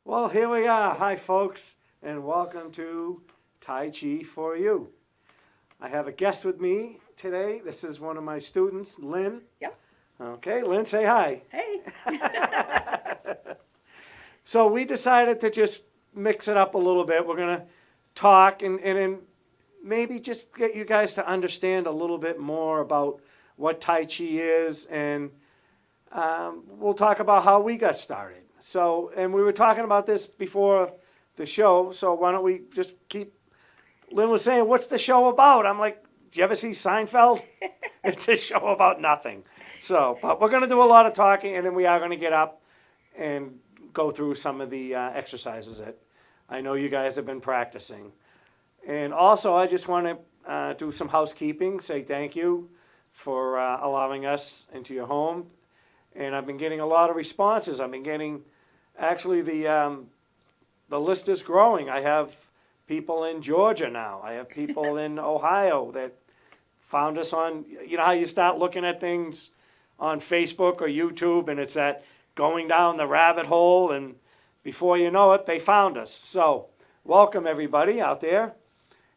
Well, here we are. Hi, folks, and welcome to Tai Chi for You. I have a guest with me today. This is one of my students, Lynne. Yep. Okay, Lynne, say hi. Hey. So we decided to just mix it up a little bit. We're going to talk and then maybe just get you guys to understand a little bit more about what Tai Chi is, and we'll talk about how we got started. So, and we were talking about this before the show, so why don't we just keep, Lynne was saying, what's the show about? I'm like, do you ever see Seinfeld? It's a show about nothing. So, but we're going to do a lot of talking, and then we are going to get up and go through some of the exercises that I know you guys have been practicing. And also, I just want to do some housekeeping, say thank you for allowing us into your home. And I've been getting a lot of responses. I've been getting, actually, the list is growing. I have people in Georgia now. I have people in Ohio that found us on, you know how you start looking at things on Facebook or YouTube, and it's that going down the rabbit hole, and before you know it, they found us. So welcome, everybody out there.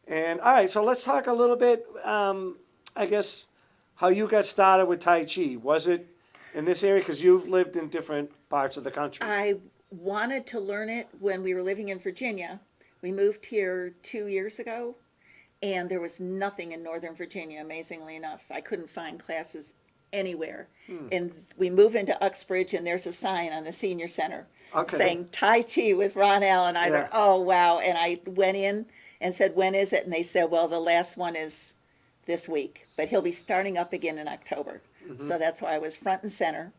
And all right, so let's talk a little bit, I guess, how you got started with Tai Chi. Was it in this area? Because you've lived in different parts of the country. I wanted to learn it when we were living in Virginia. We moved here 2 years ago, and there was nothing in Northern Virginia, amazingly enough. I couldn't find classes anywhere. And we move into Uxbridge, and there's a sign on the senior center saying Tai Chi with Ron Allen. I thought, oh, wow. And I went in and said, when is it? And they said, well, the last one is this week, but he'll be starting up again in October. So that's why I was front and center.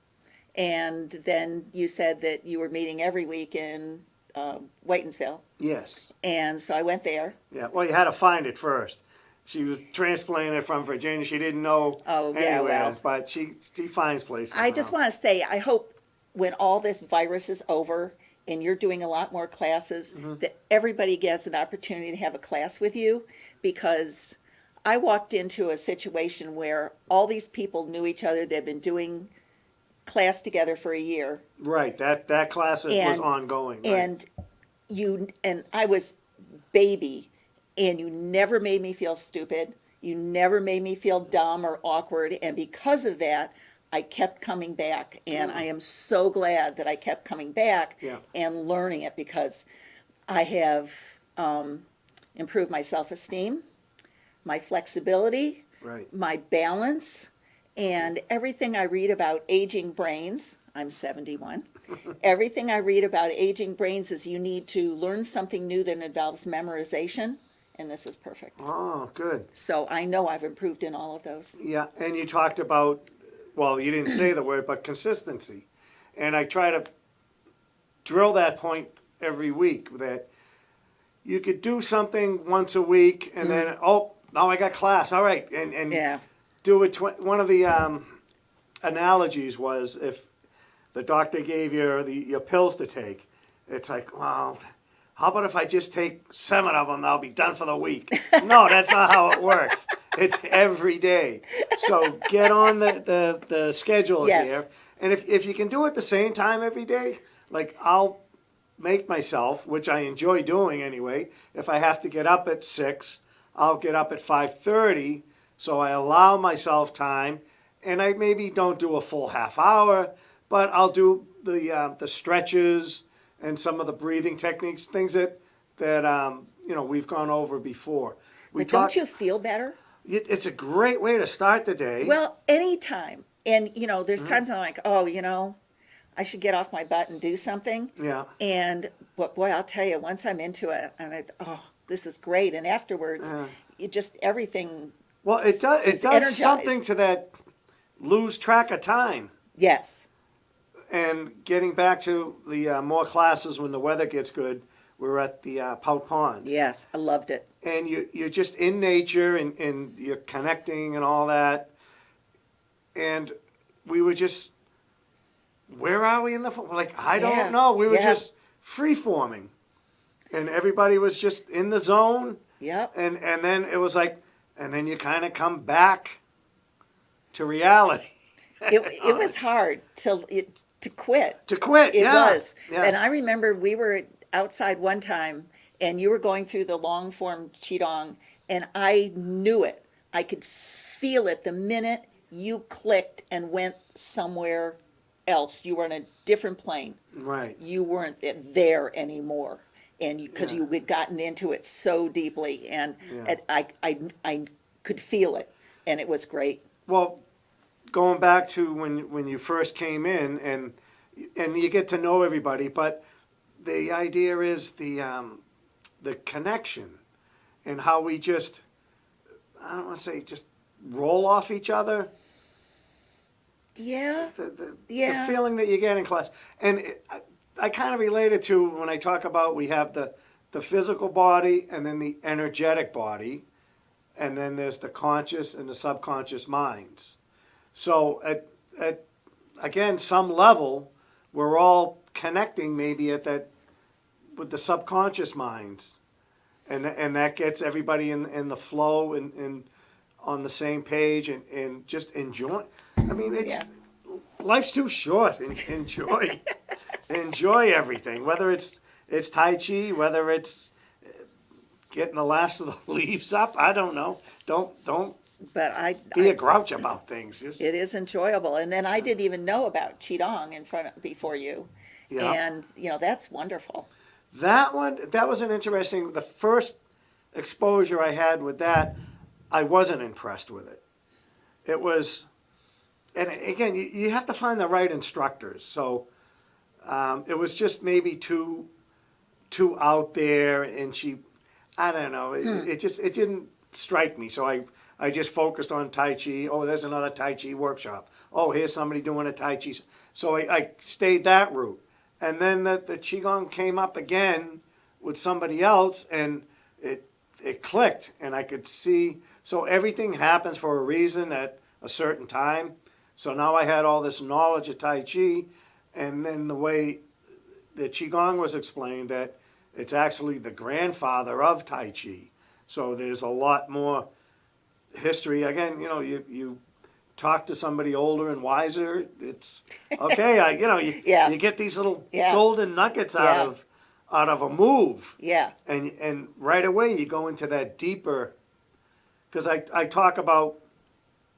And then you said that you were meeting every week in Whitensville. Yes. And so I went there. Yeah, well, you had to find it first. She was transplanted from Virginia. She didn't know anywhere, but she finds places I now. just want to say, I hope when all this virus is over and you're doing a lot more classes, that everybody gets an opportunity to have a class with you, because I walked into a situation where all these people knew each other. They've been doing class together for a year. Right, that class was ongoing. Right. And I was baby, and you never made me feel stupid. You never made me feel dumb or awkward. And because of that, I kept coming back. And I am so glad that I kept coming back and learning it, because I have improved my self-esteem, my flexibility, my balance, and everything I read about aging brains. I'm 71. Everything I read about aging brains is you need to learn something new that involves memorization, and this is perfect. Oh, good. So I know I've improved in all of those. Yeah, and you talked about, well, you didn't say the word, but consistency. And I try to drill that point every week, that you could do something once a week, and then, oh, now I got class. All right, and do it. One of the analogies was, if the doctor gave you your pills to take, it's like, well, how about if I just take 7 of them, I'll be done for the week. No, that's not how it works. It's every day. So get on the schedule here. And if you can do it the same time every day, like I'll make myself, which I enjoy doing anyway, if I have to get up at 6, I'll get up at 5:30, so I allow myself time, and I maybe don't do a full half hour, but I'll do the stretches and some of the breathing techniques, things that we've gone over before. But don't you feel better? It's a great way to start the day. Well, anytime. And, there's times I'm like, I should get off my butt and do something. Yeah. And, but boy, I'll tell you, once I'm into it, I'm like, this is great. And afterwards, it just, everything. Well, it does energized. Something to that lose track of time. Yes. And getting back to the more classes when the weather gets good, we were at the Pout Pond. Yes, I loved it. And you're just in nature, and you're connecting and all that. And we were just, where are we in the, like, I don't know. We were just free-forming. And everybody was just in the zone. Yep. And then it was like, and then you kind of come back to reality. it was hard to quit. To quit, It yeah. was. Yeah. And I remember we were outside one time and you were going through the long form Qigong and I knew it. I could feel it the minute you clicked and went somewhere else. You were on a different plane. Right. You weren't there anymore. And because Yeah. you had gotten into it so deeply and Yeah. I could feel it and it was great. Well, going back to when you first came in and you get to know everybody, but the idea is the connection and how we just, I don't want to say just roll off each other. Yeah. The Yeah. feeling that you get in class. And I kind of relate it to when I talk about we have the physical body and then the energetic body, and then there's the conscious and the subconscious minds. So at again, some level, we're all connecting maybe at that with the subconscious mind, and that gets everybody in the flow and on the same page and just enjoy. I mean, it's Yeah. life's too short. Enjoy everything. Whether it's Tai Chi, whether it's getting the last of the leaves up. I don't know. Don't But be a grouch about things. Just, it is enjoyable. And then I didn't even know about Qigong before you. yeah. And, that's wonderful. That was an interesting. The first exposure I had with that, I wasn't impressed with it. It was, and again, you have to find the right instructors. So it was just maybe too out there, and I don't know. It didn't strike me. So I just focused on Tai Chi. Oh, there's another Tai Chi workshop. Oh, here's somebody doing a Tai Chi. So I stayed that route. And then the Qigong came up again with somebody else, and it clicked, and I could see. So everything happens for a reason at a certain time. So now I had all this knowledge of Tai Chi, and then the way the Qigong was explained, that it's actually the grandfather of Tai Chi. So there's a lot more history. Again, you talk to somebody older and wiser, it's okay. Yeah. You get these little Yeah. golden nuggets Yeah. out of a move, Yeah. and right away you go into that deeper. Because I talk about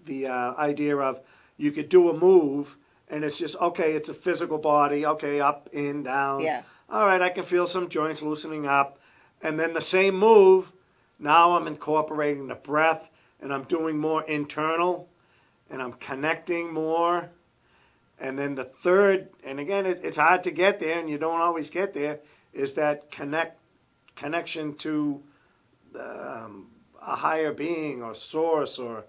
the idea of you could do a move and it's just okay. It's a physical body. Okay, up, in, down. Yeah. All right, I can feel some joints loosening up, and then the same move. Now I'm incorporating the breath, and I'm doing more internal, and I'm connecting more. And then the third, and again, it's hard to get there, and you don't always get there, is that connection to a higher being or source or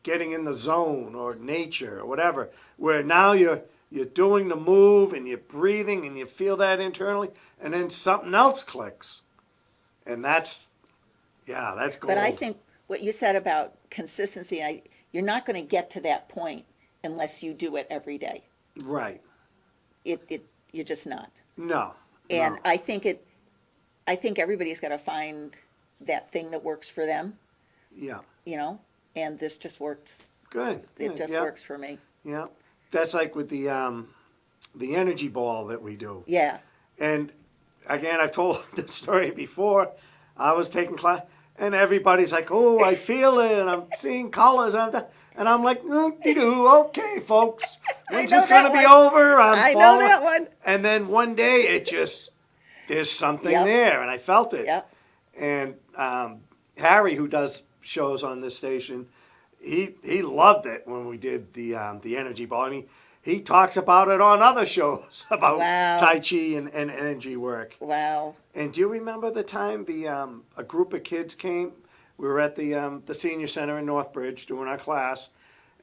getting in the zone or nature or whatever, where now you're doing the move and you're breathing and you feel that internally, and then something else clicks, and that's gold. But I think what you said about consistency, you're not going to get to that point unless you do it every day. Right. You're just not. No. And no. I think everybody's got to find that thing that works for them, Yeah. and this just works. Good. It just yeah. works for me. Yeah. That's like with the energy ball that we do. Yeah. And again, I've told the story before. I was taking class, and everybody's like, "Oh, I feel it, and I'm seeing colors," and I'm like, "Okay, folks, when's this gonna be over?" I know that one. And then one day, there's something Yep. there, and I felt it. Yep. And Harry, who does shows on this station, he loved it when we did the energy ball, and he talks about it on other shows about Wow. Tai Chi and energy work. Wow. And do you remember the time a group of kids came? We were at the senior center in Northbridge doing our class,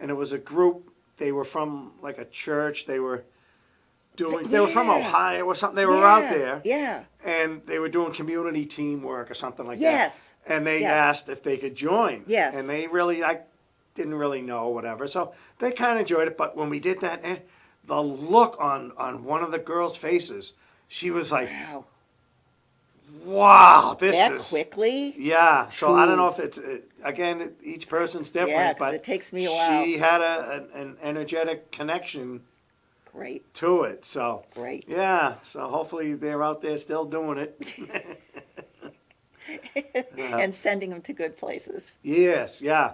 and it was a group. They were from like a church. They were from Ohio or something. They were out there, Yeah. and they were doing community teamwork or something like Yes. that. And they Yes. asked if they could join. Yes. And I didn't really know, whatever. So they kind of enjoyed it. But when we did that, the look on one of the girls' faces, she was like, Wow. wow, this That is quickly? yeah. So I don't Phew. know if it's again each person's different, Yeah, 'cause but it takes me a while. she had an energetic connection Great, to it. So great. yeah. So hopefully they're out there still doing it. And sending them to good places. Yes, yeah.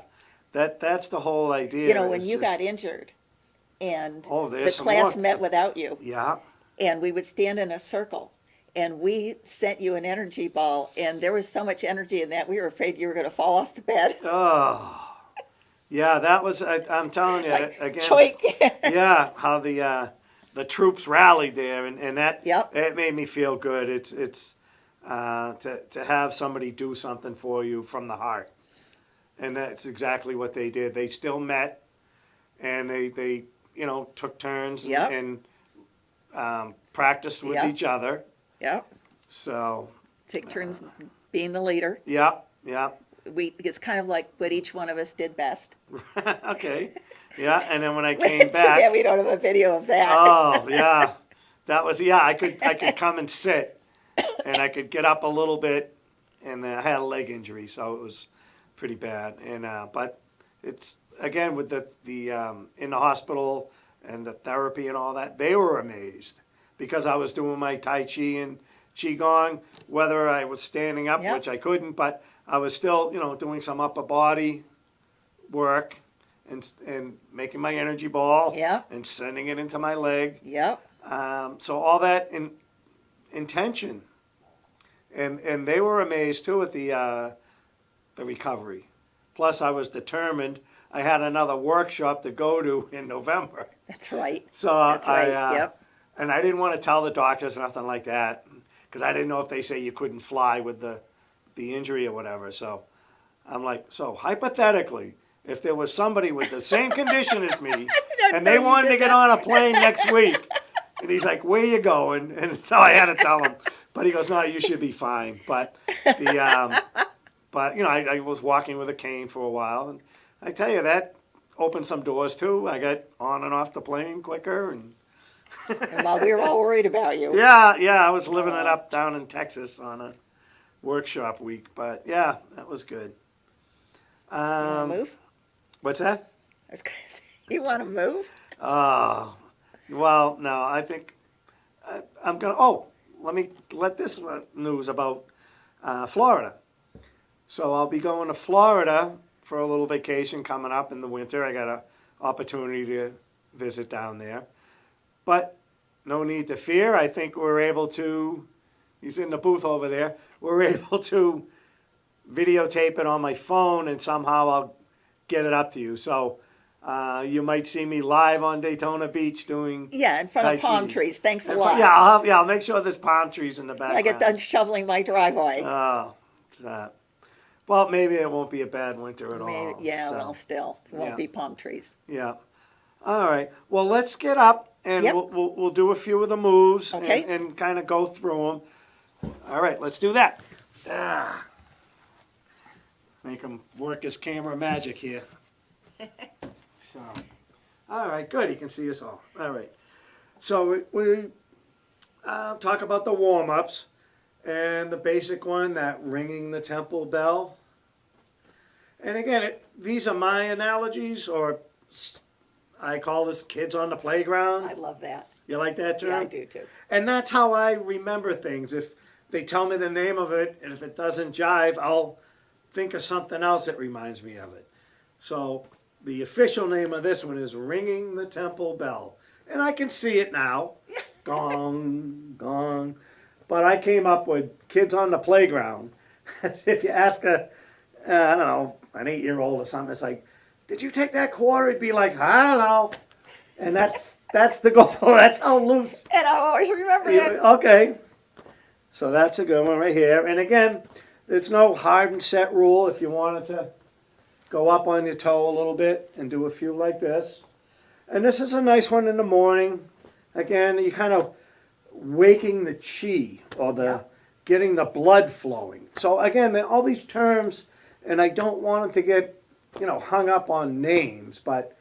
That's the whole idea. You know, when is you got just- injured and Oh, the there's some class more. met without you, Yeah. and we would stand in a circle, and we sent you an energy ball, and there was so much energy in that we were afraid you were going to fall off the bed. Oh, yeah. That was. I'm telling you Like, again. choink. Yeah, how the troops rallied there, and that Yep. it made me feel good. It's to have somebody do something for you from the heart, and that's exactly what they did. They still met, and they took turns Yep. and practiced with Yep. each other. Yep. So Take turns being the leader. yeah, yeah. It's kind of like what each one of us did best. Okay. Yeah, and then when I came back, Yeah, we don't have a video of that. oh yeah, that was yeah. I could come and sit, and I could get up a little bit, and I had a leg injury, so it was pretty bad. And but it's again with the in the hospital and the therapy and all that, they were amazed because I was doing my Tai Chi and Qigong, whether I was standing up, Yep. which I couldn't, but I was still doing some upper body work and making my energy ball Yep. and sending it into my leg. Yep. So all that in intention, and they were amazed too at the recovery. Plus, I was determined. I had another workshop to go to in November, That's right. so That's right. Yep. and I didn't want to tell the doctors nothing like that because I didn't know if they say you couldn't fly with the injury or whatever. So I'm like, so hypothetically, if there was somebody with the same condition as me and they know you wanted to did get that. on a plane next week, and he's like, where you going? And so I had to tell him, but he goes, no, you should be fine. But but I was walking with a cane for a while, and I tell you that opened some doors too. I got on and off the plane quicker, and And while we were all worried about you. yeah, I was living it up down in Texas on a workshop week. But yeah, that was good. You want to move? What's that? I was going to say, you want to move? Oh, well, no, I think I'm going to. Oh, let this news about Florida. So I'll be going to Florida for a little vacation coming up in the winter. I got an opportunity to visit down there. But no need to fear. I think we're able to, he's in the booth over there, we're able to videotape it on my phone and somehow I'll get it up to you. So you might see me live on Daytona Beach doing Yeah, in front Tai of palm Chi. trees. Thanks a Yeah, lot. I'll make sure there's palm trees in the When background. I get done shoveling my driveway. Oh, that. Well, maybe it won't be a bad winter at all. Maybe, yeah, so, well, still, it won't yeah. be palm trees. Yeah. All right. Well, let's get up and Yep. we'll do a few of the moves Okay. and kind of go through them. All right, let's do that. Ah. Make him work his camera magic here. So, all right, good. He can see us all. All right. So we talk about the warm-ups and the basic one, that ringing the temple bell. And again, these are my analogies, or I call this kids on the playground. I love that. You like that term? Yeah, I do too. And that's how I remember things. If they tell me the name of it, and if it doesn't jive, I'll think of something else that reminds me of it. So the official name of this one is Ringing the Temple Bell. And I can see it now. Gong, gong. But I came up with kids on the playground. If you ask I don't know, an 8-year-old or something, it's like, did you take that quarter? It'd be like, I don't know. And that's the goal. That's how loose. And I always remember Yeah, it. okay. So that's a good one right here. And again, there's no hard and set rule. If you wanted to go up on your toe a little bit and do a few like this. And this is a nice one in the morning. Again, you kind of waking the chi, or getting the blood flowing. So again, all these terms, and I don't want them to get hung up on names, but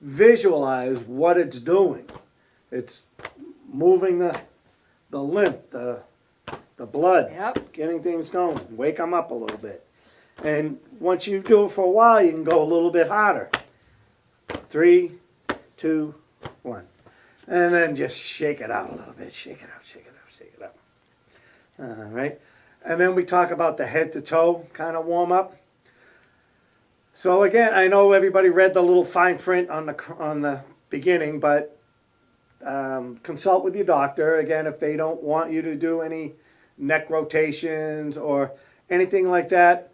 visualize what it's doing. It's moving the lymph, the the blood, Yep. getting things going, wake them up a little bit. And once you do it for a while, you can go a little bit harder. 3, 2, 1. And then just shake it out a little bit. Shake it out, shake it out, shake it out. All right. And then we talk about the head to toe kind of warm up. So again, I know everybody read the little fine print on the beginning, but consult with your doctor. Again, if they don't want you to do any neck rotations or anything like that,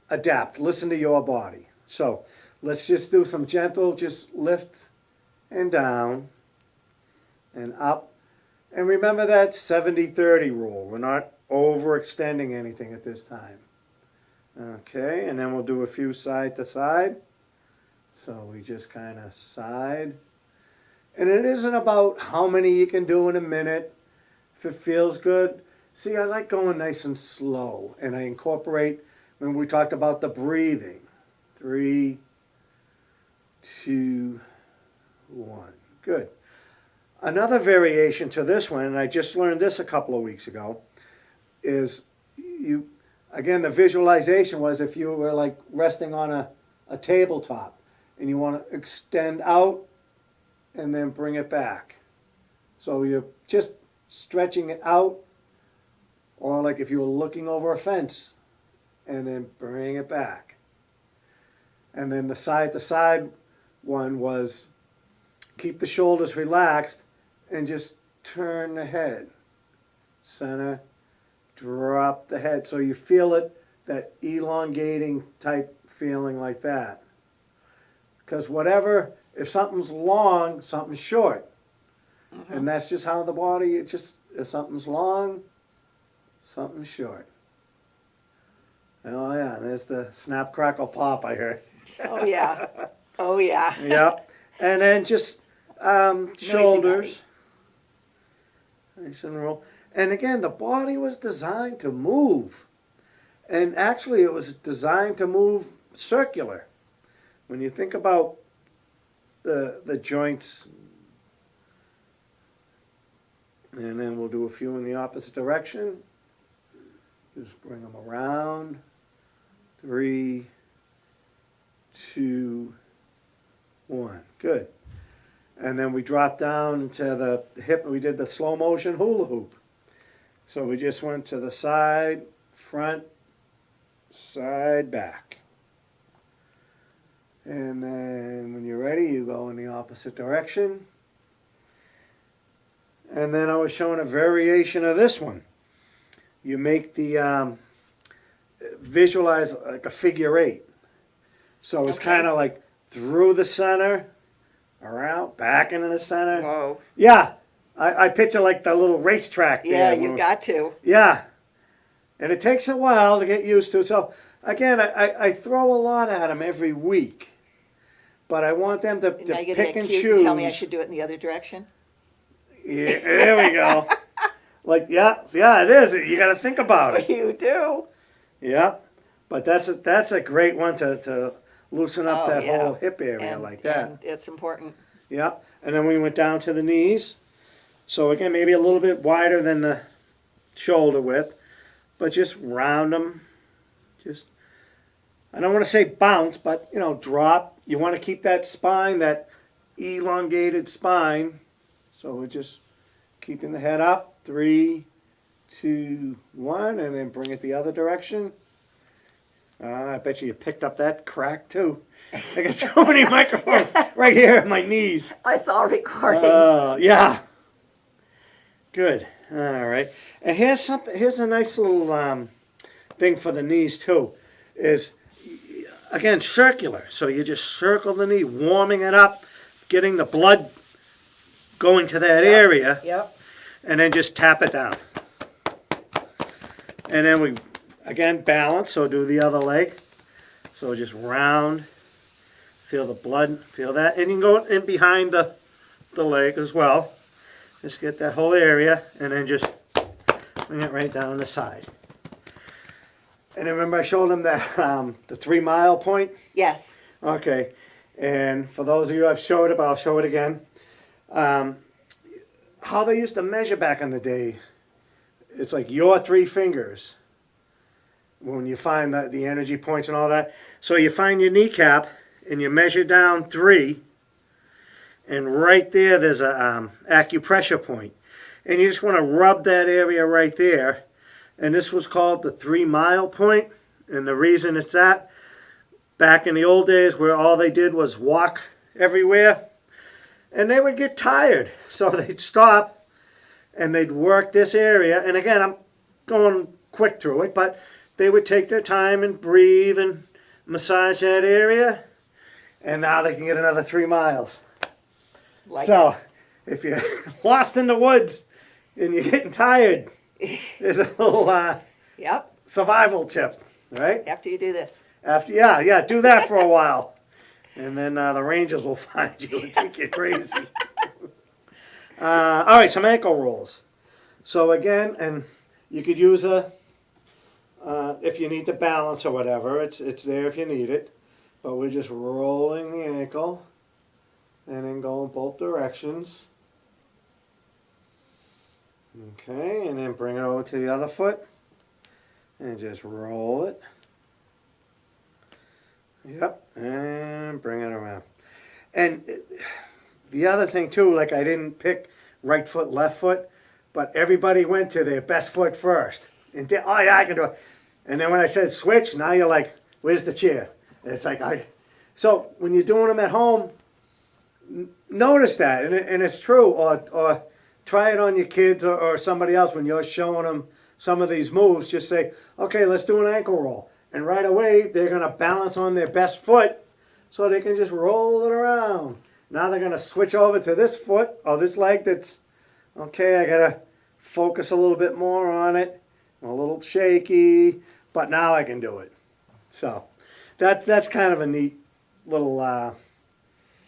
adapt. Listen to your body. So let's just do some gentle, just lift and down and up. And remember that 70-30 rule. We're not overextending anything at this time. Okay, and then we'll do a few side to side. So we just kind of side. And it isn't about how many you can do in a minute. If it feels good. See, I like going nice and slow. And I incorporate, when we talked about the breathing. 3, 2, 1. Good. Another variation to this one, and I just learned this a couple of weeks ago, is you, again, the visualization was if you were like resting on a tabletop and you want to extend out and then bring it back. So you're just stretching it out, or like if you were looking over a fence and then bring it back. And then the side to side one was keep the shoulders relaxed and just turn the head. Center, drop the head. So you feel it, that elongating type feeling like that. Because whatever, if something's long, something's short. And that's just how the body, it just, if something's long, something's short. Oh yeah, there's the snap, crackle, pop I heard. Oh, yeah. Oh, yeah. Yep. And then just shoulders. Nice and roll. And again, the body was designed to move. And actually, it was designed to move circular. When you think about the joints, and then we'll do a few in the opposite direction. Just bring them around. 3, 2, 1. Good. And then we drop down into the hip. We did the slow motion hula hoop. So we just went to the side, front, side, back. And then when you're ready, you go in the opposite direction. And then I was showing a variation of this one. You make the, visualize like a figure 8. So it's kind of like through the center, around, back into the center. Whoa. Yeah, I picture like the little racetrack there. Yeah, you got to. Yeah, and it takes a while to get used to. So again, I throw a lot at them every week, but I want them to Now you pick get and cute choose. and tell me I should do it in the other direction. Yeah, there we go. Like yeah, it is. You got to think about it. You do. Yeah, but that's a great one to loosen up that yeah. whole hip area And, like that. and it's important. Yeah, and then we went down to the knees. So again, maybe a little bit wider than the shoulder width, but just round them. Just, I don't want to say bounce, but you know, drop. You want to keep that spine, that elongated spine. So we're just keeping the head up. 3, 2, 1, and then bring it the other direction. I bet you picked up that crack too. I got so many microphones right here at my knees. It's all recording. Yeah. Good. All right. And here's something. Here's a nice little thing for the knees too. Is again circular. So you just circle the knee, warming it up, getting the blood going to that area, Yep. and then just tap it down. And then we again balance. So do the other leg. So just round. Feel the blood. Feel that, and you can go in behind the leg as well. Just get that whole area, and then just bring it right down the side. And then remember I showed them that the 3 mile point? Yes. Okay. And for those of you I've showed it, but I'll show it again. How they used to measure back in the day, it's like your three fingers when you find the energy points and all that. So you find your kneecap and you measure down 3, and right there's a acupressure point. And you just want to rub that area right there. And this was called the 3-mile point. And the reason it's that, back in the old days where all they did was walk everywhere, and they would get tired. So they'd stop and they'd work this area. And again, I'm going quick through it, but they would take their time and breathe and massage that area. And now they can get another 3 miles. Like So if you're lost in the woods and you're getting tired, there's a little Yep. survival tip, right? After you do this. After, yeah, do that for a while. And then the rangers will find you and think you're crazy. All right, some ankle rolls. So again, and you could use if you need to balance or whatever, it's there if you need it. But we're just rolling the ankle and then going both directions. Okay, and then bring it over to the other foot and just roll it. Yep, and bring it around. And the other thing too, like I didn't pick right foot, left foot, but everybody went to their best foot first. And oh yeah, I can do it. And then when I said switch, now you're like, where's the chair? And it's like, so when you're doing them at home, notice that, and it's true, or try it on your kids or somebody else when you're showing them some of these moves. Just say, okay, let's do an ankle roll. And right away, they're going to balance on their best foot so they can just roll it around. Now they're going to switch over to this foot or this leg that's, okay, I got to focus a little bit more on it. I'm a little shaky, but now I can do it. So that's kind of a neat little,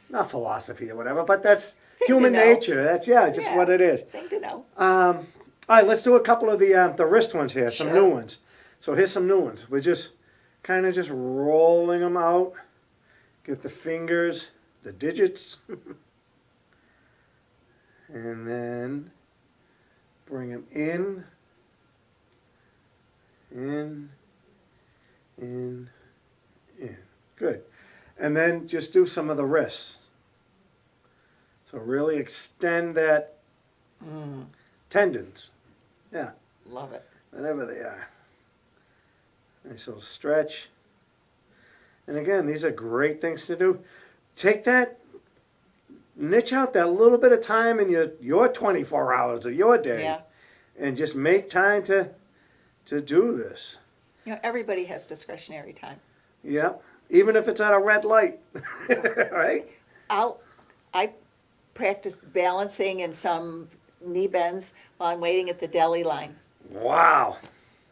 not philosophy or whatever, but that's human nature. That's, just what it is. Thing to know. All right, let's do a couple of the wrist ones here, some Sure. new ones. So here's some new ones. We're just kind of just rolling them out. Get the fingers, the digits. And then bring them in. Good. And then just do some of the wrists. So really extend that tendons. Yeah, Love it. whatever they are. Nice little stretch. And again, these are great things to do. Take that, niche out that little bit of time in your 24 hours of your day. Yeah. And just make time to do this. You know, everybody has discretionary time. Yep. Even if it's at a red light. Right? I practice balancing and some knee bends while I'm waiting at the deli line. Wow.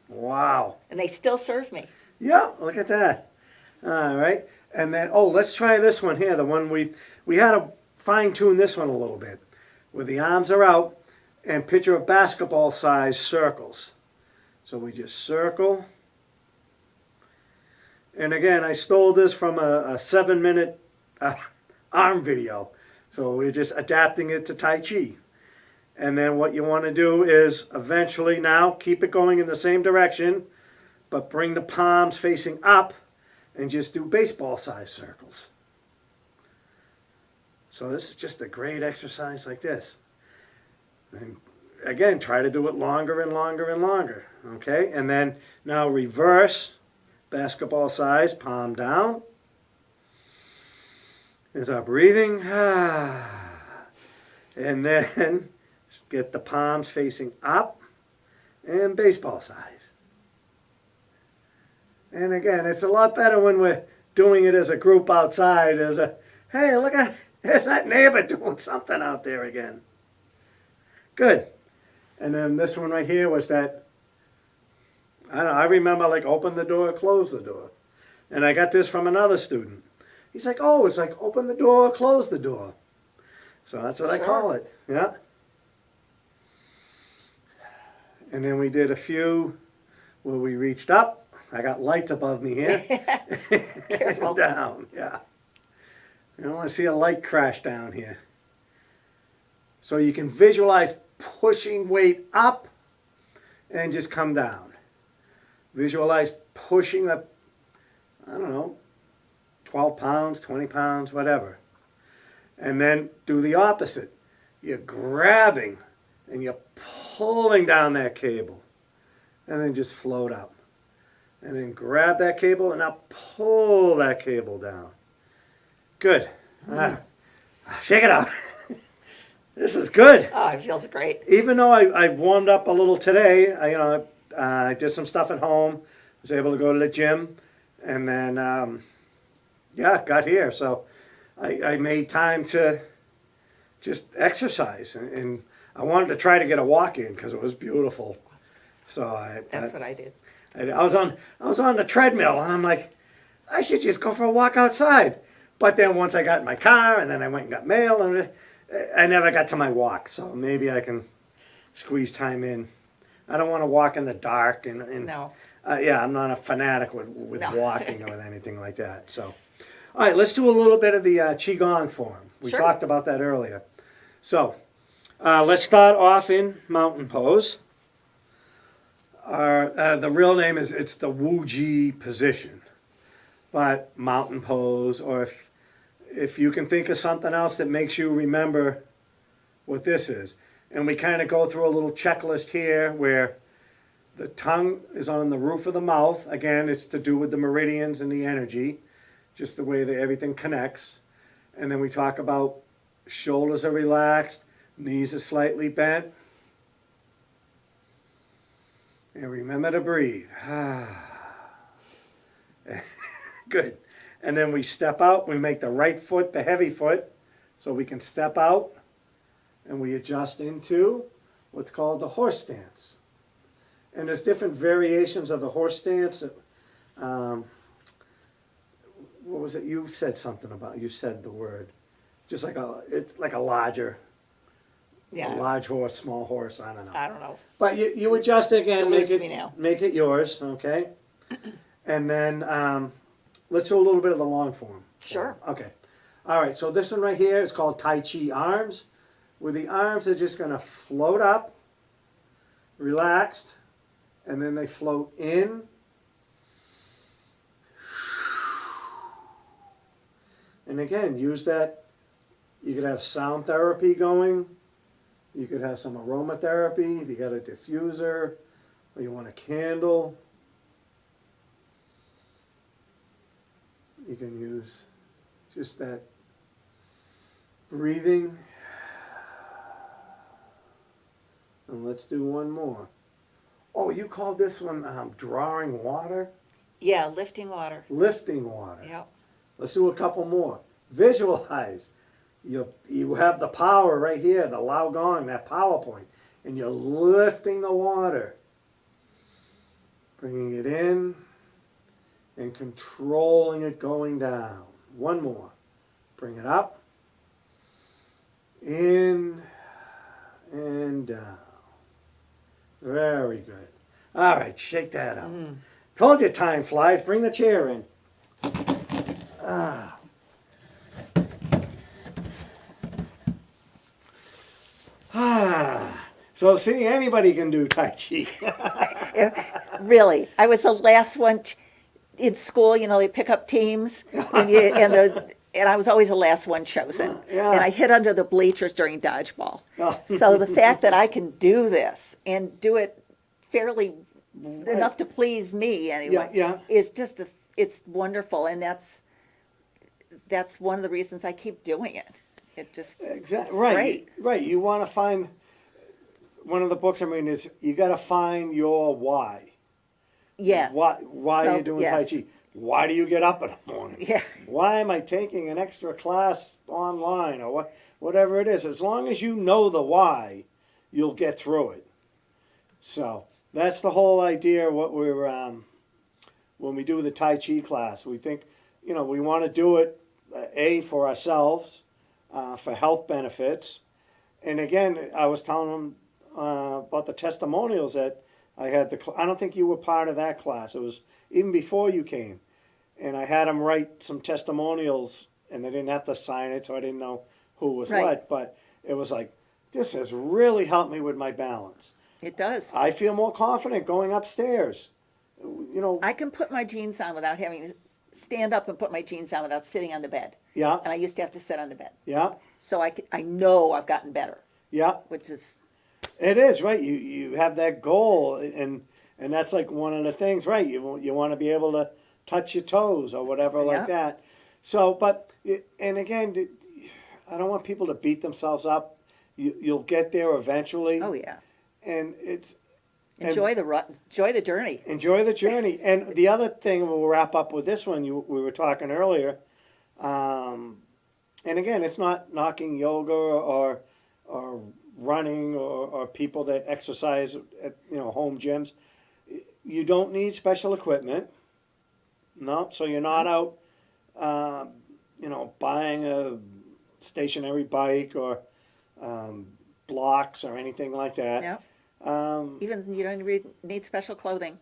Wow. And they still serve me. Yeah, look at that. All right. And then, let's try this one here. The one we had to fine tune this one a little bit. Where the arms are out and picture a basketball size circles. So we just circle. And again, I stole this from a 7-minute arm video. So we're just adapting it to Tai Chi. And then what you want to do is eventually now keep it going in the same direction, but bring the palms facing up and just do baseball size circles. So this is just a great exercise like this. And again, try to do it longer and longer and longer. Okay? And then now reverse, basketball size, palm down. Is our breathing. And then get the palms facing up and baseball size. And again, it's a lot better when we're doing it as a group outside. Hey, look at, there's that neighbor doing something out there again. Good. And then this one right here was that, I don't know, I remember like open the door, close the door. And I got this from another student. He's like, oh, it's like open the door, close the door. So that's what I call it. Yeah. And then we did a few where we reached up. I got lights above me here. Careful. Down, yeah. You don't want to see a light crash down here. So you can visualize pushing weight up and just come down. Visualize pushing up, I don't know, 12 pounds, 20 pounds, whatever. And then do the opposite. You're grabbing and you're pulling down that cable. And then just float up. And then grab that cable and now pull that cable down. Good. Shake it out. This is good. Oh, it feels great. Even though I warmed up a little today, I did some stuff at home. Was able to go to the gym. And then, got here. So I made time to just exercise. And I wanted to try to get a walk in because it was beautiful. So That's what I did. I was on the treadmill, and I'm like, I should just go for a walk outside. But then once I got in my car, and then I went and got mail, and I never got to my walk. So maybe I can squeeze time in. I don't want to walk in the dark, and No. I'm not a fanatic with No. walking or with anything like that. So, all right, let's do a little bit of the Qigong Form. We Sure. talked about that earlier. So, let's start off in mountain pose. The real name is, it's the Wu Ji position, but mountain pose, or if you can think of something else that makes you remember what this is. And we kind of go through a little checklist here where the tongue is on the roof of the mouth. Again, it's to do with the meridians and the energy, just the way that everything connects. And then we talk about shoulders are relaxed, knees are slightly bent. And remember to breathe. Good. And then we step out. We make the right foot the heavy foot so we can step out. And we adjust into what's called the horse stance. And there's different variations of the horse stance. What was it you said something about? You said the word. Just like it's like a larger. Yeah. A large horse, small horse, I don't know. I don't know. But you adjust it again, Eludes me now. make it yours, okay? And then let's do a little bit of the long form. Sure. Okay. All right, so this one right here is called Tai Chi arms, where the arms are just going to float up, relaxed, and then they float in. And again, use that. You could have sound therapy going. You could have some aromatherapy if you got a diffuser or you want a candle. You can use just that breathing. And let's do one more. Oh, you called this one drawing water? Yeah, lifting water. Lifting water. Yep. Let's do a couple more. Visualize. You have the power right here, the Lao Gong, that power point, and you're lifting the water, bringing it in and controlling it going down. One more. Bring it up, in and down. Very good. All right, shake that out. Told you time flies. Bring the chair in. So see, anybody can do Tai Chi. Really, I was the last one in school. You know, they pick up teams, and I was always the last one chosen. Yeah. And I hid under the bleachers during dodgeball. Oh. So the fact that I can do this and do it fairly enough to please me anyway, Yeah. is just it's wonderful, and that's one of the reasons I keep doing it. It just Exactly. it's Right. great. Right. You want to find, one of the books I'm reading is, you got to find your why. Yes. Why are Well, you doing yes. Tai Chi? Why do you get up in the morning? Yeah. Why am I taking an extra class online, or whatever it is? As long as you know the why, you'll get through it. So that's the whole idea. What we're when we do the Tai Chi class, we think, we want to do it for ourselves, for health benefits. And again, I was telling them about the testimonials that I had. I don't think you were part of that class. It was even before you came. And I had them write some testimonials, and they didn't have to sign it, so I didn't know who was Right. what. But it was like, this has really helped me with my balance. It does. I feel more confident going upstairs. You know, I can put my jeans on without having to stand up and put my jeans on without sitting on the bed. yeah, And I used to have to sit on the bed. yeah, So I know I've gotten better, yeah. which is, It is right. You have that goal, and that's like one of the things, right? You want to be able to touch your toes or whatever like Yeah. that. So, but and again, I don't want people to beat themselves up. You'll get there eventually, oh yeah. and it's Enjoy the journey. enjoy the journey. And the other thing, we'll wrap up with this one. We were talking earlier, and again, it's not knocking yoga or running or people that exercise at home gyms. You don't need special equipment. No, so you're not out, buying a stationary bike or blocks or anything like that. Yeah. Um, Even you don't even need special clothing.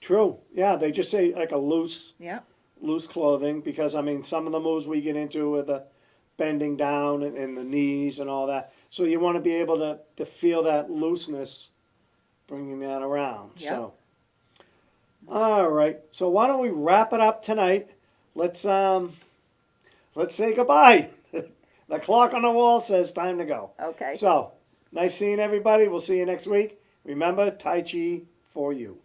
True. Yeah, they just say like a loose Yeah. clothing because I mean some of the moves we get into with the bending down and the knees and all that. So you want to be able to feel that looseness, bringing that around. Yeah. So, all right. So why don't we wrap it up tonight? Let's say goodbye. The clock on the wall says time to go. Okay. So nice seeing everybody. We'll see you next week. Remember, Tai Chi for you.